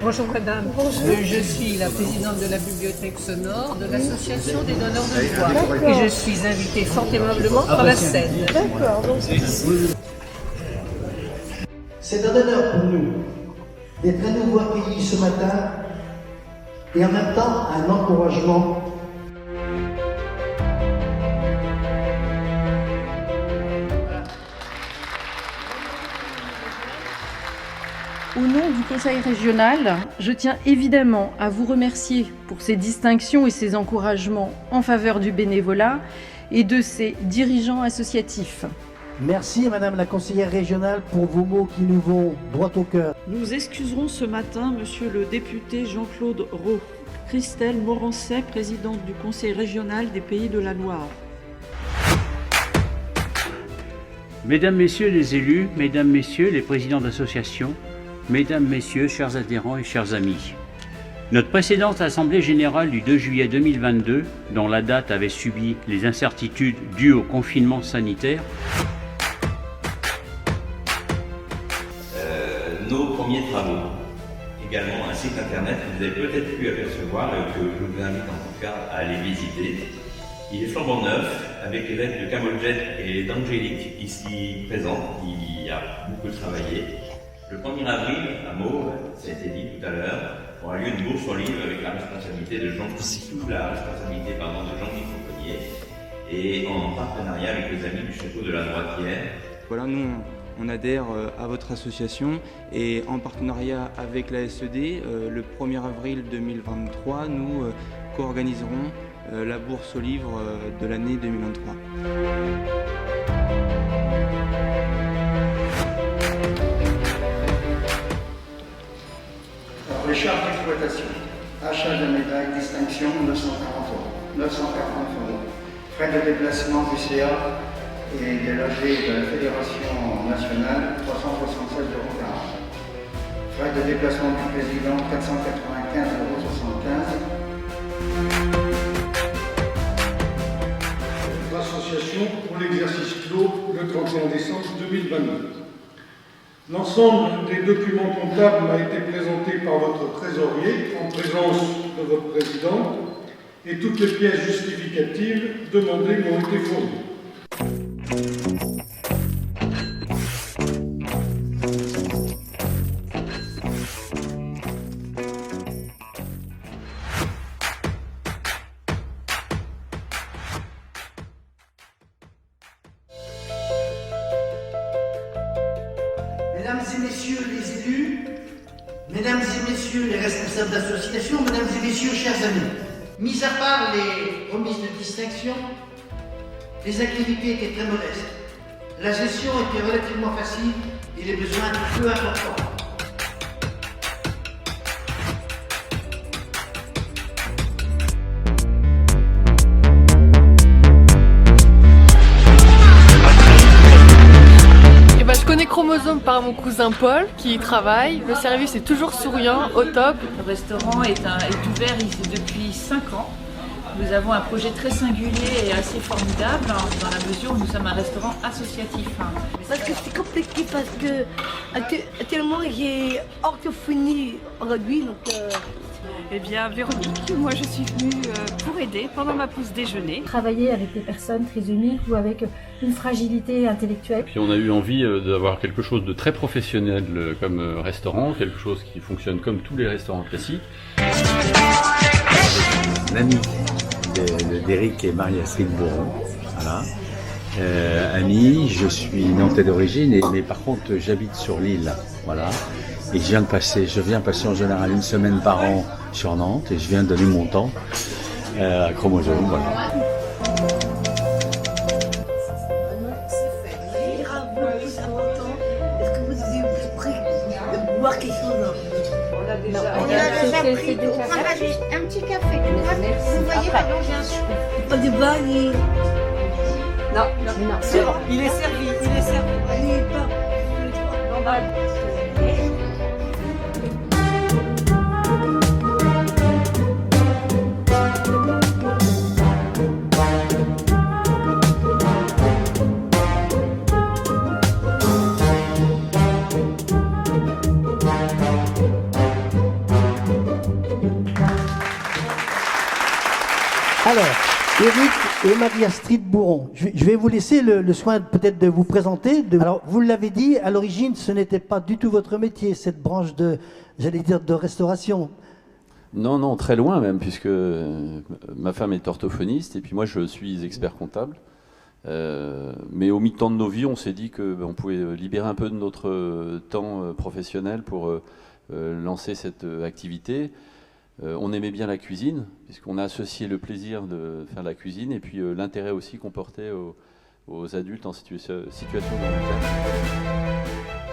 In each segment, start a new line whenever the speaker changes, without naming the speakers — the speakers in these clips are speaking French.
Bonjour madame.
Bonjour.
Je suis la présidente de la bibliothèque sonore de l'association des donneurs de voix. Et je suis invitée fort aimablement par la scène.
D'accord, donc
C'est un honneur pour nous d'être à nouveau accueillis ce matin et en même temps un encouragement.
Au nom du Conseil régional, je tiens évidemment à vous remercier pour ces distinctions et ces encouragements en faveur du bénévolat et de ses dirigeants associatifs.
Merci Madame la conseillère régionale pour vos mots qui nous vont droit au cœur.
Nous excuserons ce matin Monsieur le député Jean-Claude Rau, Christelle Morancet, présidente du Conseil régional des Pays de la Loire.
Mesdames, Messieurs les élus, Mesdames, Messieurs les présidents d'associations, Mesdames, Messieurs, chers adhérents et chers amis. Notre précédente Assemblée générale du 2 juillet 2022, dont la date avait subi les incertitudes dues au confinement sanitaire,
nos premiers travaux, également un site internet que vous avez peut-être pu apercevoir et que je vous invite en tout cas à aller visiter. Il est flambant neuf, avec les lettres de Camoljet et d'Angélique ici présentes, qui a beaucoup travaillé. Le 1er avril, à Meaux, ça a été dit tout à l'heure, aura lieu une bourse en livre avec la responsabilité de Jean, sous la responsabilité de Jean-Guy Fauconnier et en partenariat avec les amis du château de la Droitière.
Voilà, nous on adhère à votre association et en partenariat avec la SED, le 1er avril 2023, nous co-organiserons la bourse aux livres de l'année 2023.
Alors, les charges d'exploitation, achat de médailles, distinction, 940 €. 940 €. Frais de déplacement du CA et des logés de la Fédération nationale, 376,40 €. Frais de déplacement du président, 495,75 €.
L'association pour l'exercice clos le 31 décembre 2022. L'ensemble des documents comptables a été présenté par votre trésorier en présence de votre présidente et toutes les pièces justificatives demandées m'ont été fournies.
Mesdames et messieurs les élus, mesdames et messieurs les responsables d'associations, mesdames et messieurs chers amis, mis à part les remises de distinction, les activités étaient très modestes. La gestion était relativement facile et les besoins peu importants.
Je connais Chromosome par mon cousin Paul qui y travaille. Le service est toujours souriant, au top.
Le restaurant est ouvert ici depuis 5 ans. Nous avons un projet très singulier et assez formidable dans la mesure où nous sommes un restaurant associatif.
parce que c'est compliqué parce que actuellement j'ai orthophonie aujourd'hui donc.
Eh bien, Véronique, moi je suis venue pour aider pendant ma pause déjeuner.
Travailler avec des personnes trisomiques ou avec une fragilité intellectuelle.
Puis on a eu envie d'avoir quelque chose de très professionnel comme restaurant, quelque chose qui fonctionne comme tous les restaurants classiques.
L'ami d'Éric et Marie-Astrid Bourron, voilà. Ami, je suis nantais d'origine, mais par contre j'habite sur l'île, voilà. Et je viens passer en général une semaine par an sur Nantes et je viens donner mon temps à Chromosome, voilà.
Est-ce que vous êtes prêts de boire quelque chose?
On a
déjà pris. On prendra juste un petit café. Vous voyez, pardon, j'ai un souper. Pas de bague et...
Non, c'est bon. Il est servi,
Allez, pas.
Non, bah,
Alors, Éric et Marie-Astrid Bourron, je vais vous laisser le soin peut-être de vous présenter. Alors, vous l'avez dit, à l'origine, ce n'était pas du tout votre métier, cette branche de, j'allais dire, de restauration.
Non, non, très loin même, puisque ma femme est orthophoniste et puis moi je suis expert comptable. Mais au mi-temps de nos vies, on s'est dit qu'on pouvait libérer un peu de notre temps professionnel pour lancer cette activité. On aimait bien la cuisine, puisqu'on a associé le plaisir de faire la cuisine et puis l'intérêt aussi qu'on portait aux adultes en situation de handicap.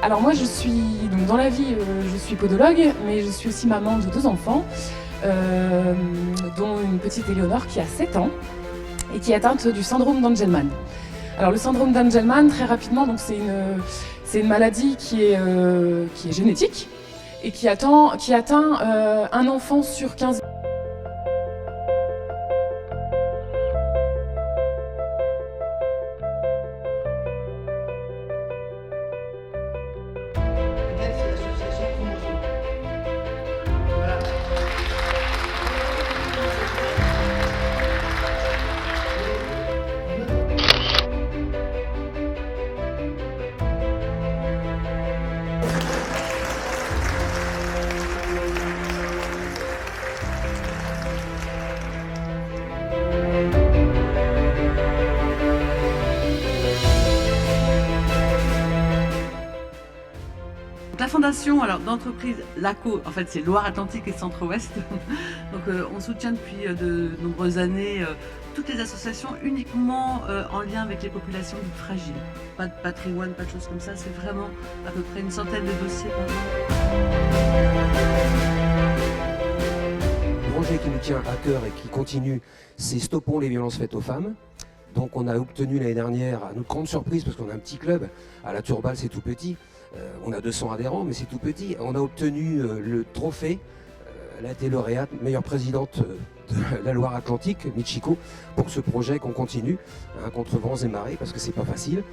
Alors moi je suis, donc dans la vie, je suis podologue, mais je suis aussi maman de 2 enfants, dont une petite Éléonore qui a 7 ans et qui est atteinte du syndrome d'Angelman. Alors le syndrome d'Angelman, très rapidement, donc c'est une maladie qui est génétique et qui atteint un enfant sur 15.
La fondation d'entreprise LACO, en fait c'est Loire-Atlantique et Centre-Ouest. Donc on soutient depuis de nombreuses années toutes les associations uniquement en lien avec les populations dites fragiles. Pas de patrimoine, pas de choses comme ça, c'est vraiment à peu près une centaine de dossiers par an.
Le projet qui nous tient à cœur et qui continue, c'est Stoppons les violences faites aux femmes. Donc on a obtenu l'année dernière, à notre grande surprise, parce qu'on a un petit club, à la Turballe c'est tout petit, on a 200 adhérents mais c'est tout petit, on a obtenu le trophée, elle a été lauréate, meilleure présidente de la Loire-Atlantique, Michiko, pour ce projet qu'on continue, contre vents et marées, parce que c'est pas facile.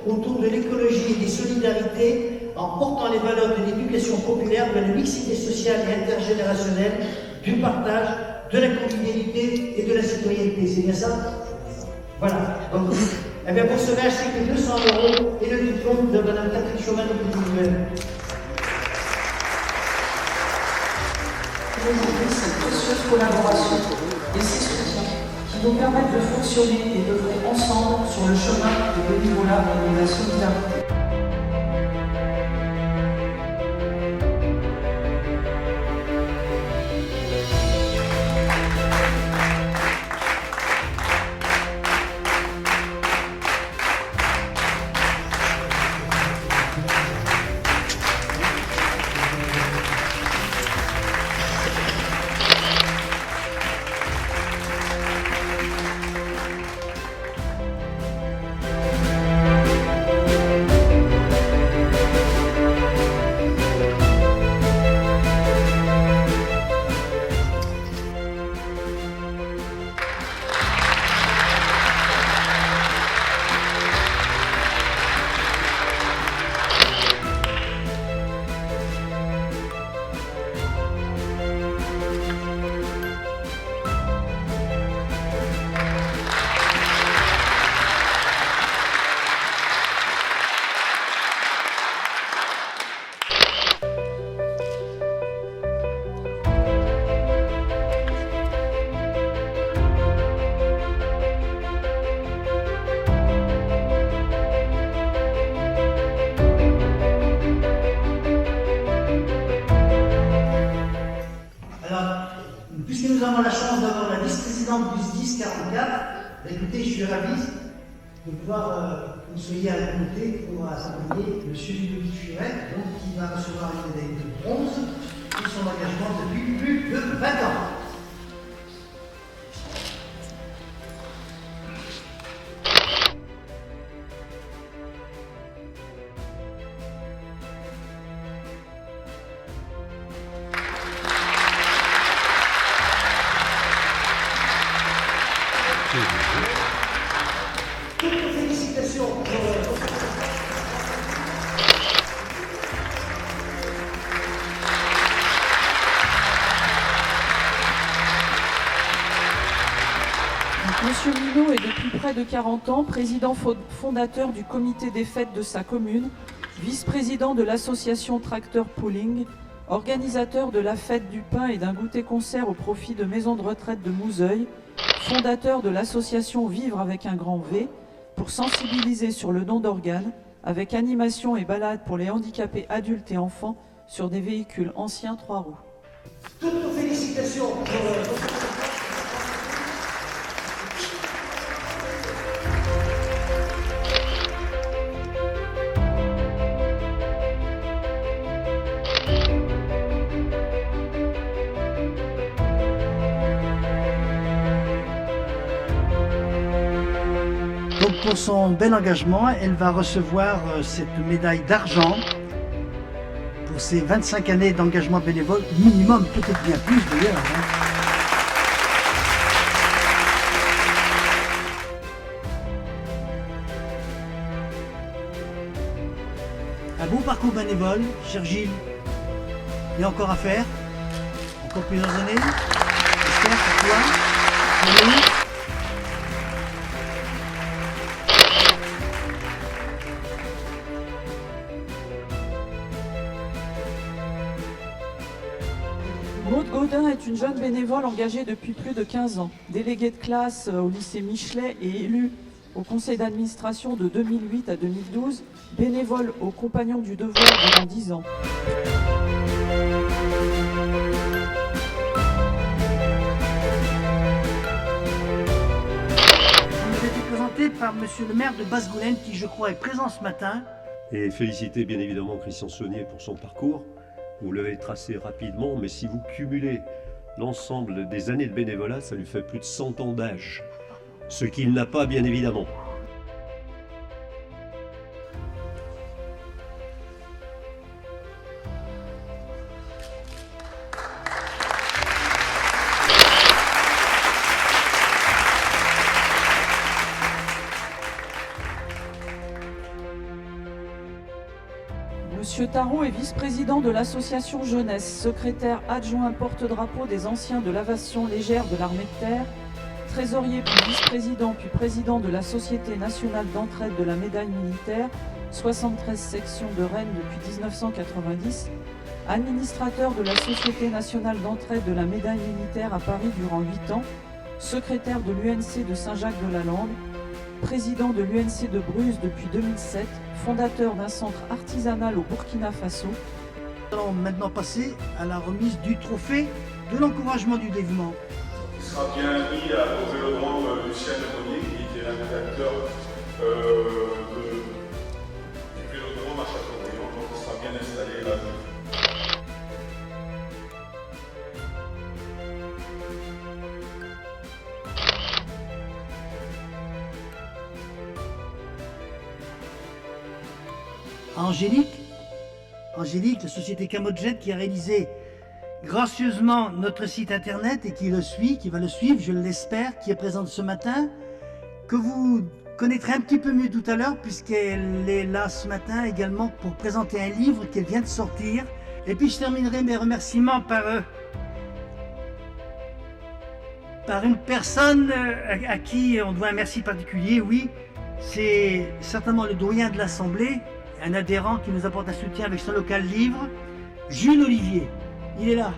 Autour de l'écologie et des solidarités, en portant les valeurs de l'éducation populaire, de la mixité sociale et intergénérationnelle, du partage, de la convivialité et de la citoyenneté. C'est bien ça? Voilà. Donc, eh bien pour cela, c'est que 200 € et le diplôme de Mme Catherine Chaumin de Nouvelle.
Aujourd'hui, cette précieuse collaboration et ces soutiens qui nous permettent de fonctionner et d'œuvrer ensemble sur le chemin du bénévolat et de la solidarité.
Puisque nous avons la chance d'avoir la vice-présidente du SDIS 44, écoutez, je suis ravi de pouvoir que vous soyez à la communauté pour accompagner M. Ludovic Furet, qui va recevoir une médaille de bronze pour son engagement depuis plus de 20 ans. Toutes félicitations.
Monsieur Minot est depuis près de 40 ans président fondateur du comité des fêtes de sa commune, vice-président de l'association Tracteur Pooling, organisateur de la fête du pain et d'un goûter-concert au profit de maisons de retraite de Mouzeuil, fondateur de l'association Vivre avec un grand V, pour sensibiliser sur le don d'organes, avec animation et balade pour les handicapés adultes et enfants sur des véhicules anciens 3 roues.
Toutes nos félicitations pour Donc pour son bel engagement, elle va recevoir cette médaille d'argent pour ses 25 années d'engagement bénévole, minimum, peut-être bien plus d'ailleurs. Un beau parcours bénévole, cher Gilles. Il y a encore à faire, encore plusieurs années. J'espère pour toi, pour nous.
Maud Gaudin est une jeune bénévole engagée depuis plus de 15 ans, déléguée de classe au lycée Michelet et élue au conseil d'administration de 2008 à 2012, bénévole aux Compagnons du Devoir durant 10 ans.
Il nous a été présenté par monsieur le maire de Basse-Goulaine qui, je crois, est présent ce matin.
Et féliciter bien évidemment Christian Saunier pour son parcours. Vous l'avez tracé rapidement, mais si vous cumulez l'ensemble des années de bénévolat, ça lui fait plus de 100 ans d'âge. Ce qu'il n'a pas, bien évidemment.
Monsieur Tarot est vice-président de l'association Jeunesse, secrétaire adjoint porte-drapeau des anciens de l'aviation légère de l'armée de terre, trésorier puis vice-président puis président de la Société nationale d'entraide de la médaille militaire, 73 sections de Rennes depuis 1990, administrateur de la Société nationale d'entraide de la médaille militaire à Paris durant 8 ans, secrétaire de l'UNC de Saint-Jacques-de-la-Lande, président de l'UNC de Bruges depuis 2007, fondateur d'un centre artisanal au Burkina Faso.
Nous allons maintenant passer à la remise du trophée de l'encouragement du dévouement.
Il sera bien mis au vélodrome Lucien Lemonnier, qui était l'un des acteurs du vélodrome à Châteaubriand, donc il sera bien installé là.
Angélique, la société Camodjet qui a réalisé gracieusement notre site internet et qui va le suivre, je l'espère, qui est présente ce matin, que vous connaîtrez un petit peu mieux tout à l'heure puisqu'elle est là ce matin également pour présenter un livre qu'elle vient de sortir. Et puis je terminerai mes remerciements par une personne à qui on doit un merci particulier, oui, c'est certainement le doyen de l'Assemblée, un adhérent qui nous apporte un soutien avec son local livre, Jules Olivier. Il est là.